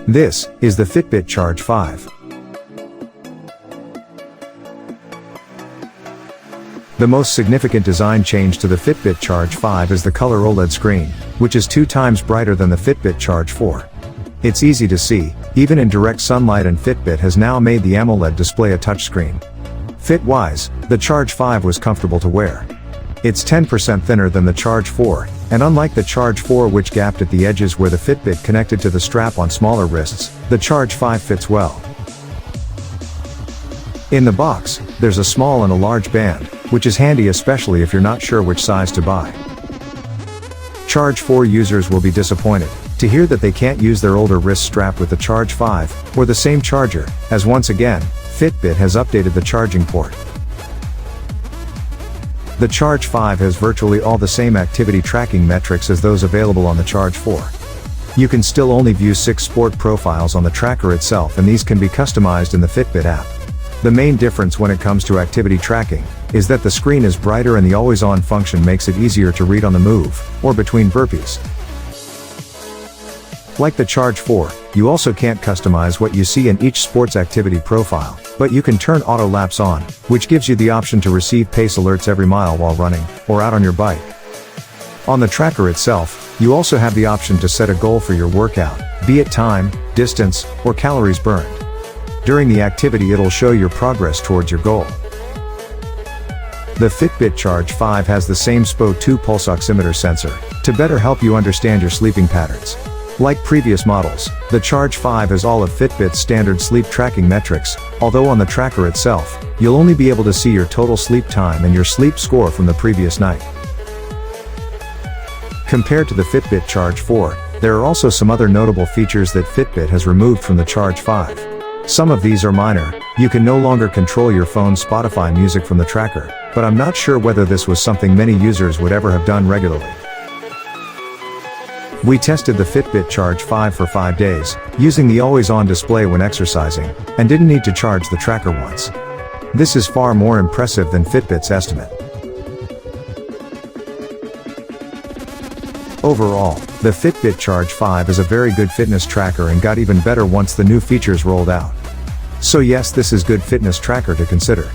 This is the Fitbit Charge 5. The most significant design change to the Fitbit Charge 5 is the color OLED screen, which is 2 times brighter than the Fitbit Charge 4. It's easy to see, even in direct sunlight, and Fitbit has now made the AMOLED display a touchscreen. Fit-wise, the Charge 5 was comfortable to wear. It's 10% thinner than the Charge 4, and unlike the Charge 4, which gapped at the edges where the Fitbit connected to the strap on smaller wrists, the Charge 5 fits well. In the box, there's a small and a large band, which is handy especially if you're not sure which size to buy. Charge 4 users will be disappointed to hear that they can't use their older wrist strap with the Charge 5, or the same charger, as once again, Fitbit has updated the charging port. The Charge 5 has virtually all the same activity tracking metrics as those available on the Charge 4. You can still only view 6 sport profiles on the tracker itself, and these can be customized in the Fitbit app. The main difference when it comes to activity tracking is that the screen is brighter and the always-on function makes it easier to read on the move, or between burpees. Like the Charge 4, you also can't customize what you see in each sports activity profile, but you can turn auto laps on, which gives you the option to receive pace alerts every mile while running, or out on your bike. On the tracker itself, you also have the option to set a goal for your workout, be it time, distance, or calories burned. During the activity, it'll show your progress towards your goal. The Fitbit Charge 5 has the same SPO2 pulse oximeter sensor to better help you understand your sleeping patterns. Like previous models, the Charge 5 has all of Fitbit's standard sleep tracking metrics, although on the tracker itself, you'll only be able to see your total sleep time and your sleep score from the previous night. Compared to the Fitbit Charge 4, there are also some other notable features that Fitbit has removed from the Charge 5. Some of these are minor. You can no longer control your phone's Spotify music from the tracker, but I'm not sure whether this was something many users would ever have done regularly. We tested the Fitbit Charge 5 for 5 days, using the always-on display when exercising, and didn't need to charge the tracker once. This is far more impressive than Fitbit's estimate. Overall, the Fitbit Charge 5 is a very good fitness tracker and got even better once the new features rolled out. So yes, this is good fitness tracker to consider.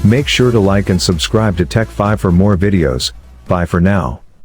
Make sure to like and subscribe to Tech 5 for more videos. Bye for now.